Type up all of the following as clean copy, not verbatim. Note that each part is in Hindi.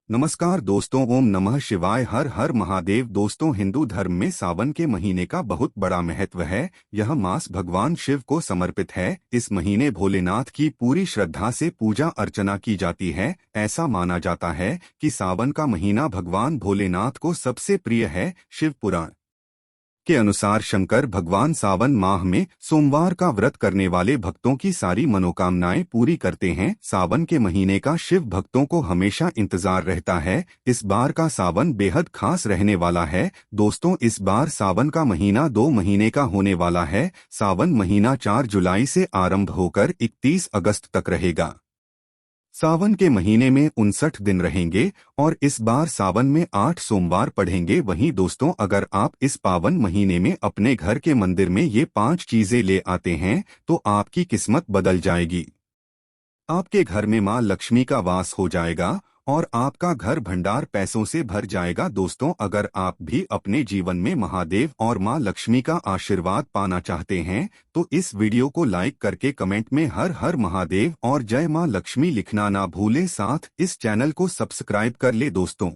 नमस्कार दोस्तों, ओम नमः शिवाय, हर हर महादेव। दोस्तों, हिंदू धर्म में सावन के महीने का बहुत बड़ा महत्व है। यह मास भगवान शिव को समर्पित है। इस महीने भोलेनाथ की पूरी श्रद्धा से पूजा अर्चना की जाती है। ऐसा माना जाता है कि सावन का महीना भगवान भोलेनाथ को सबसे प्रिय है। शिव पुराण के अनुसार शंकर भगवान सावन माह में सोमवार का व्रत करने वाले भक्तों की सारी मनोकामनाएं पूरी करते हैं। सावन के महीने का शिव भक्तों को हमेशा इंतजार रहता है। इस बार का सावन बेहद खास रहने वाला है। दोस्तों, इस बार सावन का महीना 2 महीने का होने वाला है। सावन महीना 4 जुलाई से आरंभ होकर 31 अगस्त तक रहेगा। सावन के महीने में 59 दिन रहेंगे और इस बार सावन में 8 सोमवार पड़ेंगे। वहीं दोस्तों, अगर आप इस पावन महीने में अपने घर के मंदिर में ये 5 चीजें ले आते हैं तो आपकी किस्मत बदल जाएगी। आपके घर में मां लक्ष्मी का वास हो जाएगा और आपका घर भंडार पैसों से भर जाएगा। दोस्तों, अगर आप भी अपने जीवन में महादेव और मां लक्ष्मी का आशीर्वाद पाना चाहते हैं तो इस वीडियो को लाइक करके कमेंट में हर हर महादेव और जय मां लक्ष्मी लिखना ना भूलें। साथ इस चैनल को सब्सक्राइब कर ले। दोस्तों,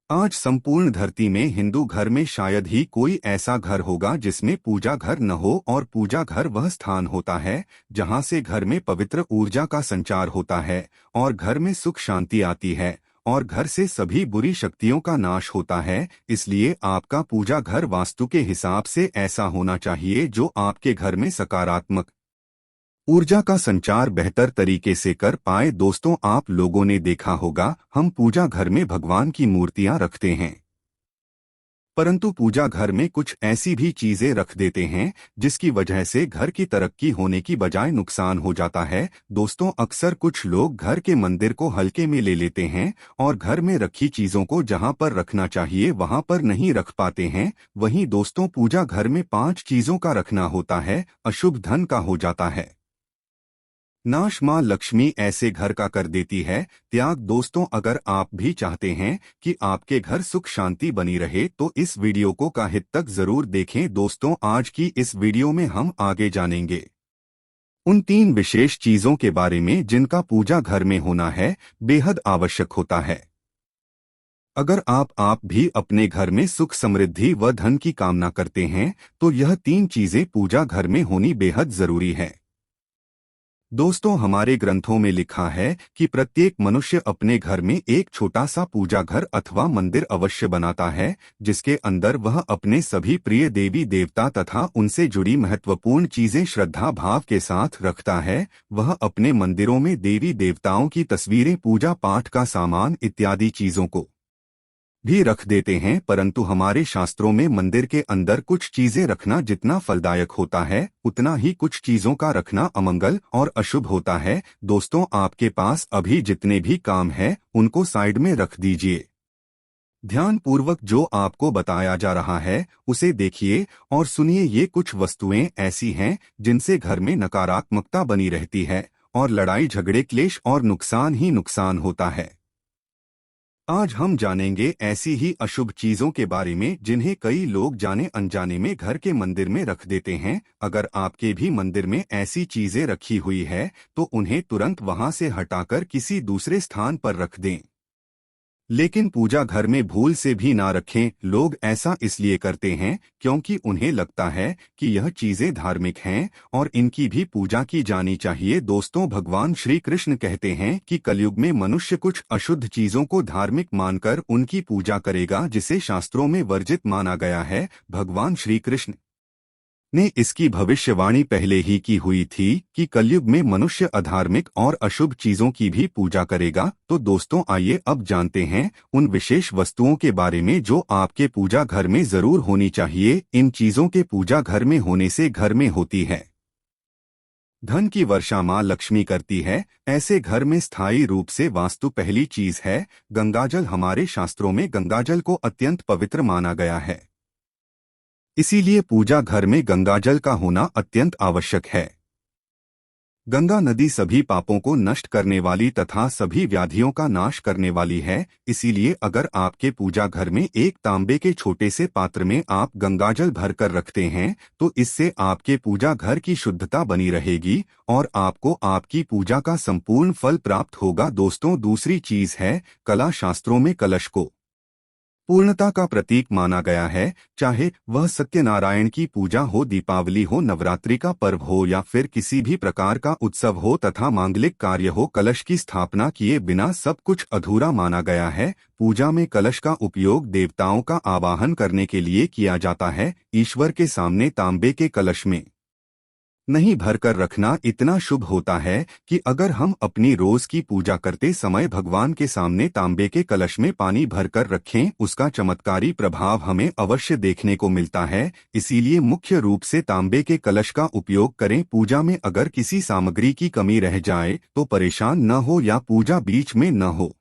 आज संपूर्ण धरती में हिंदू घर में शायद ही कोई ऐसा घर होगा जिसमें पूजा घर न हो। और पूजा घर वह स्थान होता है जहां से घर में पवित्र ऊर्जा का संचार होता है और घर में सुख शांति आती है और घर से सभी बुरी शक्तियों का नाश होता है। इसलिए आपका पूजा घर वास्तु के हिसाब से ऐसा होना चाहिए जो आपके घर में सकारात्मक ऊर्जा का संचार बेहतर तरीके से कर पाए। दोस्तों, आप लोगों ने देखा होगा, हम पूजा घर में भगवान की मूर्तियां रखते हैं, परंतु पूजा घर में कुछ ऐसी भी चीजें रख देते हैं जिसकी वजह से घर की तरक्की होने की बजाय नुकसान हो जाता है। दोस्तों, अक्सर कुछ लोग घर के मंदिर को हल्के में ले लेते हैं और घर में रखी चीजों को जहां पर रखना चाहिए वहां पर नहीं रख पाते हैं। वहीं दोस्तों, पूजा घर में 5 चीजों का रखना होता है। अशुभ धन का हो जाता है नाश, मां लक्ष्मी ऐसे घर का कर देती है त्याग। दोस्तों, अगर आप भी चाहते हैं कि आपके घर सुख शांति बनी रहे तो इस वीडियो को काहित तक जरूर देखें। दोस्तों, आज की इस वीडियो में हम आगे जानेंगे उन 3 विशेष चीजों के बारे में जिनका पूजा घर में होना है बेहद आवश्यक होता है। अगर आप भी अपने घर में सुख समृद्धि व धन की कामना करते हैं तो यह 3 चीजें पूजा घर में होनी बेहद जरूरी है। दोस्तों, हमारे ग्रंथों में लिखा है कि प्रत्येक मनुष्य अपने घर में एक छोटा सा पूजा घर अथवा मंदिर अवश्य बनाता है जिसके अंदर वह अपने सभी प्रिय देवी देवता तथा उनसे जुड़ी महत्वपूर्ण चीजें श्रद्धा भाव के साथ रखता है। वह अपने मंदिरों में देवी देवताओं की तस्वीरें, पूजा पाठ का सामान इत्यादि चीजों को भी रख देते हैं। परंतु हमारे शास्त्रों में मंदिर के अंदर कुछ चीजें रखना जितना फलदायक होता है उतना ही कुछ चीजों का रखना अमंगल और अशुभ होता है। दोस्तों, आपके पास अभी जितने भी काम है उनको साइड में रख दीजिए। ध्यान पूर्वक जो आपको बताया जा रहा है उसे देखिए और सुनिए। ये कुछ वस्तुएं ऐसी हैं जिनसे घर में नकारात्मकता बनी रहती है और लड़ाई झगड़े, क्लेश और नुकसान ही नुकसान होता है। आज हम जानेंगे ऐसी ही अशुभ चीजों के बारे में जिन्हें कई लोग जाने अनजाने में घर के मंदिर में रख देते हैं। अगर आपके भी मंदिर में ऐसी चीजें रखी हुई है तो उन्हें तुरंत वहां से हटाकर किसी दूसरे स्थान पर रख दें, लेकिन पूजा घर में भूल से भी ना रखें। लोग ऐसा इसलिए करते हैं क्योंकि उन्हें लगता है कि यह चीजें धार्मिक हैं और इनकी भी पूजा की जानी चाहिए। दोस्तों, भगवान श्री कृष्ण कहते हैं कि कलयुग में मनुष्य कुछ अशुद्ध चीजों को धार्मिक मानकर उनकी पूजा करेगा जिसे शास्त्रों में वर्जित माना गया है। भगवान श्री कृष्ण ने इसकी भविष्यवाणी पहले ही की हुई थी कि कलयुग में मनुष्य अधार्मिक और अशुभ चीजों की भी पूजा करेगा। तो दोस्तों, आइए अब जानते हैं उन विशेष वस्तुओं के बारे में जो आपके पूजा घर में जरूर होनी चाहिए। इन चीजों के पूजा घर में होने से घर में होती है धन की वर्षा, मां लक्ष्मी करती है ऐसे घर में स्थायी रूप से वास्तु। पहली चीज है गंगाजल। हमारे शास्त्रों में गंगाजल को अत्यंत पवित्र माना गया है, इसीलिए पूजा घर में गंगाजल का होना अत्यंत आवश्यक है। गंगा नदी सभी पापों को नष्ट करने वाली तथा सभी व्याधियों का नाश करने वाली है। इसीलिए अगर आपके पूजा घर में एक तांबे के छोटे से पात्र में आप गंगाजल भरकर रखते हैं तो इससे आपके पूजा घर की शुद्धता बनी रहेगी और आपको आपकी पूजा का संपूर्ण फल प्राप्त होगा। दोस्तों, दूसरी चीज है, कला शास्त्रों में कलश को पूर्णता का प्रतीक माना गया है। चाहे वह सत्यनारायण की पूजा हो, दीपावली हो, नवरात्रि का पर्व हो या फिर किसी भी प्रकार का उत्सव हो तथा मांगलिक कार्य हो, कलश की स्थापना किए बिना सब कुछ अधूरा माना गया है। पूजा में कलश का उपयोग देवताओं का आवाहन करने के लिए किया जाता है। ईश्वर के सामने तांबे के कलश में नहीं भरकर रखना इतना शुभ होता है कि अगर हम अपनी रोज की पूजा करते समय भगवान के सामने तांबे के कलश में पानी भरकर रखें, उसका चमत्कारी प्रभाव हमें अवश्य देखने को मिलता है। इसीलिए मुख्य रूप से तांबे के कलश का उपयोग करें। पूजा में अगर किसी सामग्री की कमी रह जाए तो परेशान न हो या पूजा बीच में न हो,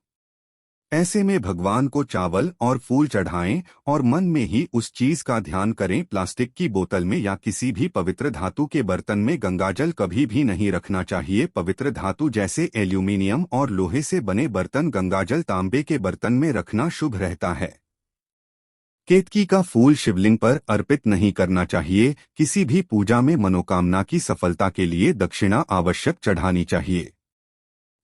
ऐसे में भगवान को चावल और फूल चढ़ाएं और मन में ही उस चीज का ध्यान करें। प्लास्टिक की बोतल में या किसी भी पवित्र धातु के बर्तन में गंगाजल कभी भी नहीं रखना चाहिए। पवित्र धातु जैसे एल्यूमिनियम और लोहे से बने बर्तन, गंगाजल तांबे के बर्तन में रखना शुभ रहता है। केतकी का फूल शिवलिंग पर अर्पित नहीं करना चाहिए। किसी भी पूजा में मनोकामना की सफलता के लिए दक्षिणा आवश्यक चढ़ानी चाहिए।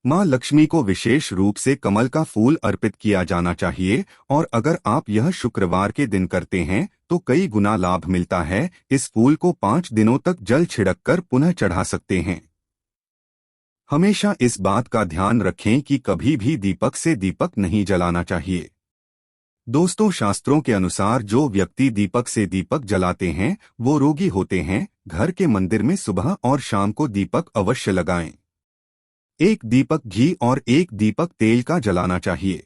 मां लक्ष्मी को विशेष रूप से कमल का फूल अर्पित किया जाना चाहिए और अगर आप यह शुक्रवार के दिन करते हैं तो कई गुना लाभ मिलता है। इस फूल को 5 दिनों तक जल छिड़ककर पुनः चढ़ा सकते हैं। हमेशा इस बात का ध्यान रखें कि कभी भी दीपक से दीपक नहीं जलाना चाहिए। दोस्तों, शास्त्रों के अनुसार जो व्यक्ति दीपक से दीपक जलाते हैं वो रोगी होते हैं। घर के मंदिर में सुबह और शाम को दीपक अवश्य लगाएं। एक दीपक घी और एक दीपक तेल का जलाना चाहिए।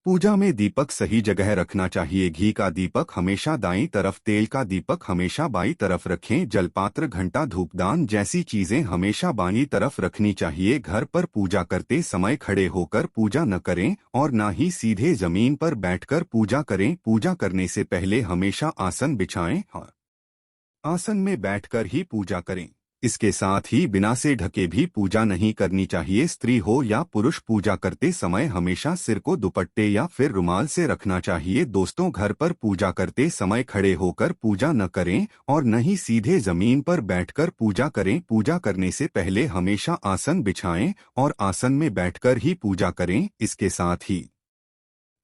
पूजा में दीपक सही जगह रखना चाहिए। घी का दीपक हमेशा दाईं तरफ, तेल का दीपक हमेशा बाईं तरफ रखें। जलपात्र, घंटा, धूपदान जैसी चीजें हमेशा बाईं तरफ रखनी चाहिए। घर पर पूजा करते समय खड़े होकर पूजा न करें और न ही सीधे जमीन पर बैठकर पूजा करें। पूजा करने से पहले हमेशा आसन बिछाएं और आसन में बैठकर ही पूजा करें। इसके साथ ही बिना से ढके भी पूजा नहीं करनी चाहिए। स्त्री हो या पुरुष, पूजा करते समय हमेशा सिर को दुपट्टे या फिर रुमाल से रखना चाहिए। दोस्तों, घर पर पूजा करते समय खड़े होकर पूजा न करें और न ही सीधे जमीन पर बैठकर पूजा करें। पूजा करने से पहले हमेशा आसन बिछाएं और आसन में बैठकर ही पूजा करें। इसके साथ ही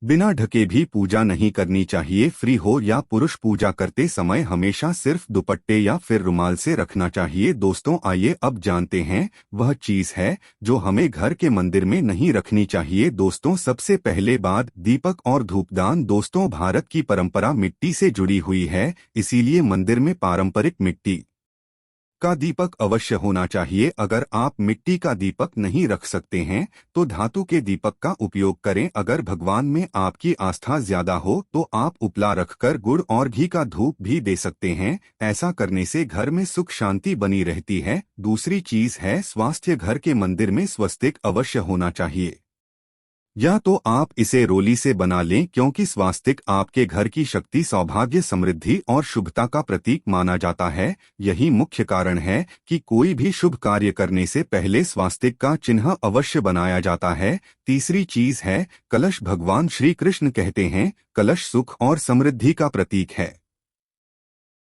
बिना ढके भी पूजा नहीं करनी चाहिए। फ्री हो या पुरुष, पूजा करते समय हमेशा सिर्फ दुपट्टे या फिर रुमाल से रखना चाहिए। दोस्तों, आइए अब जानते हैं वह चीज है जो हमें घर के मंदिर में नहीं रखनी चाहिए। दोस्तों, सबसे पहले बात, दीपक और धूपदान। दोस्तों, भारत की परंपरा मिट्टी से जुड़ी हुई है, इसीलिए मंदिर में पारंपरिक मिट्टी का दीपक अवश्य होना चाहिए। अगर आप मिट्टी का दीपक नहीं रख सकते हैं तो धातु के दीपक का उपयोग करें। अगर भगवान में आपकी आस्था ज्यादा हो तो आप उपला रखकर गुड़ और घी का धूप भी दे सकते हैं। ऐसा करने से घर में सुख शांति बनी रहती है। दूसरी चीज है स्वास्थ्य। घर के मंदिर में स्वस्तिक अवश्य होना चाहिए, या तो आप इसे रोली से बना लें क्योंकि स्वास्तिक आपके घर की शक्ति, सौभाग्य, समृद्धि और शुभता का प्रतीक माना जाता है। यही मुख्य कारण है कि कोई भी शुभ कार्य करने से पहले स्वास्तिक का चिन्ह अवश्य बनाया जाता है। तीसरी चीज है कलश। भगवान श्री कृष्ण कहते हैं कलश सुख और समृद्धि का प्रतीक है।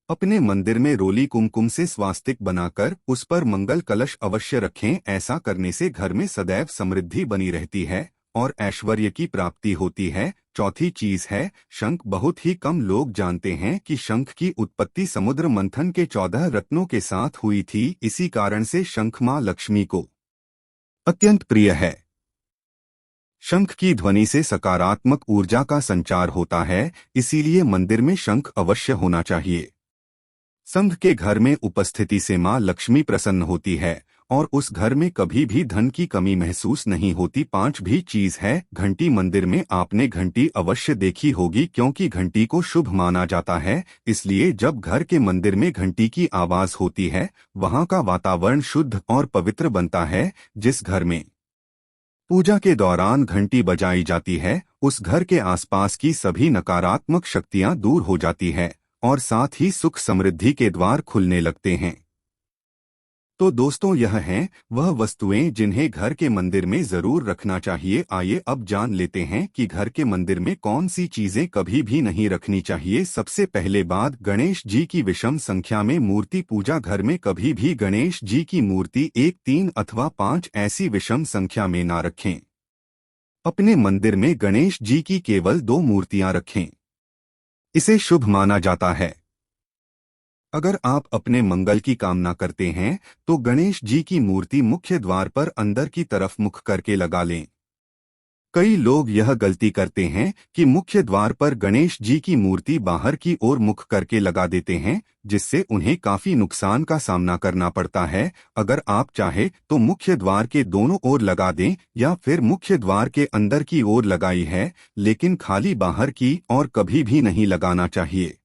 अपने मंदिर में रोली कुमकुम से स्वास्तिक बनाकर उस पर मंगल कलश अवश्य रखें। ऐसा करने से घर में सदैव समृद्धि बनी रहती है और ऐश्वर्य की प्राप्ति होती है। चौथी चीज है शंख। बहुत ही कम लोग जानते हैं कि शंख की उत्पत्ति समुद्र मंथन के 14 रत्नों के साथ हुई थी। इसी कारण से शंख मां लक्ष्मी को अत्यंत प्रिय है। शंख की ध्वनि से सकारात्मक ऊर्जा का संचार होता है, इसीलिए मंदिर में शंख अवश्य होना चाहिए। शंख के घर में उपस्थिति से मां लक्ष्मी प्रसन्न होती है और उस घर में कभी भी धन की कमी महसूस नहीं होती। पांचवी चीज है घंटी। मंदिर में आपने घंटी अवश्य देखी होगी क्योंकि घंटी को शुभ माना जाता है। इसलिए जब घर के मंदिर में घंटी की आवाज होती है वहां का वातावरण शुद्ध और पवित्र बनता है। जिस घर में पूजा के दौरान घंटी बजाई जाती है उस घर के आसपास की सभी नकारात्मक शक्तियां दूर हो जाती है और साथ ही सुख समृद्धि के द्वार खुलने लगते हैं। तो दोस्तों, यह हैं वह वस्तुएं जिन्हें घर के मंदिर में जरूर रखना चाहिए। आइए अब जान लेते हैं कि घर के मंदिर में कौन सी चीजें कभी भी नहीं रखनी चाहिए। सबसे पहले बात, गणेश जी की विषम संख्या में मूर्ति पूजा। घर में कभी भी गणेश जी की मूर्ति 1, 3 अथवा 5 ऐसी विषम संख्या में ना रखें। अपने मंदिर में गणेश जी की केवल 2 मूर्तियां रखें। इसे शुभ माना जाता है। अगर आप अपने मंगल की कामना करते हैं तो गणेश जी की मूर्ति मुख्य द्वार पर अंदर की तरफ मुख करके लगा लें। कई लोग यह गलती करते हैं कि मुख्य द्वार पर गणेश जी की मूर्ति बाहर की ओर मुख करके लगा देते हैं, जिससे उन्हें काफी नुकसान का सामना करना पड़ता है। अगर आप चाहे तो मुख्य द्वार के दोनों ओर लगा दें या फिर मुख्य द्वार के अंदर की ओर लगाई है, लेकिन खाली बाहर की और कभी भी नहीं लगाना चाहिए।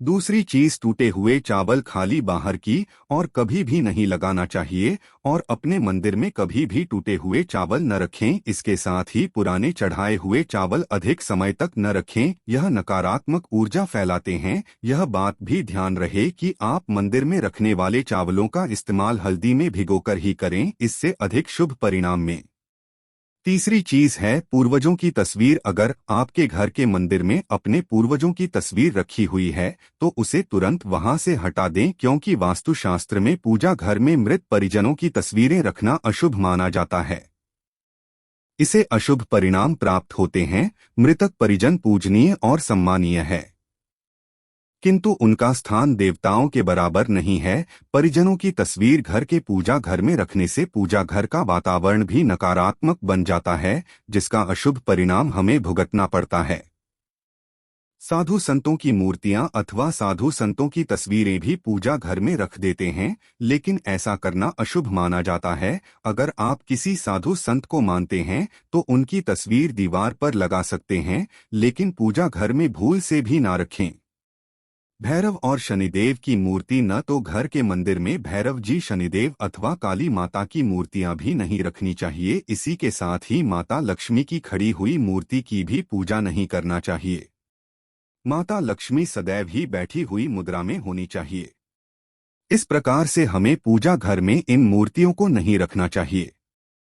दूसरी चीज, टूटे हुए चावल खाली बाहर की और कभी भी नहीं लगाना चाहिए और अपने मंदिर में कभी भी टूटे हुए चावल न रखें। इसके साथ ही पुराने चढ़ाए हुए चावल अधिक समय तक न रखें, यह नकारात्मक ऊर्जा फैलाते हैं। यह बात भी ध्यान रहे कि आप मंदिर में रखने वाले चावलों का इस्तेमाल हल्दी में भिगोकर ही करें, इससे अधिक शुभ परिणाम में। तीसरी चीज है पूर्वजों की तस्वीर। अगर आपके घर के मंदिर में अपने पूर्वजों की तस्वीर रखी हुई है तो उसे तुरंत वहां से हटा दें, क्योंकि वास्तुशास्त्र में पूजा घर में मृत परिजनों की तस्वीरें रखना अशुभ माना जाता है। इसे अशुभ परिणाम प्राप्त होते हैं। मृतक परिजन पूजनीय और सम्मानीय है, किंतु उनका स्थान देवताओं के बराबर नहीं है। परिजनों की तस्वीर घर के पूजा घर में रखने से पूजा घर का वातावरण भी नकारात्मक बन जाता है, जिसका अशुभ परिणाम हमें भुगतना पड़ता है। साधु संतों की मूर्तियां अथवा साधु संतों की तस्वीरें भी पूजा घर में रख देते हैं, लेकिन ऐसा करना अशुभ माना जाता है। अगर आप किसी साधु संत को मानते हैं तो उनकी तस्वीर दीवार पर लगा सकते हैं, लेकिन पूजा घर में भूल से भी ना रखें। भैरव और शनिदेव की मूर्ति न तो घर के मंदिर में भैरव जी, शनिदेव अथवा काली माता की मूर्तियां भी नहीं रखनी चाहिए। इसी के साथ ही माता लक्ष्मी की खड़ी हुई मूर्ति की भी पूजा नहीं करना चाहिए। माता लक्ष्मी सदैव ही बैठी हुई मुद्रा में होनी चाहिए। इस प्रकार से हमें पूजा घर में इन मूर्तियों को नहीं रखना चाहिए।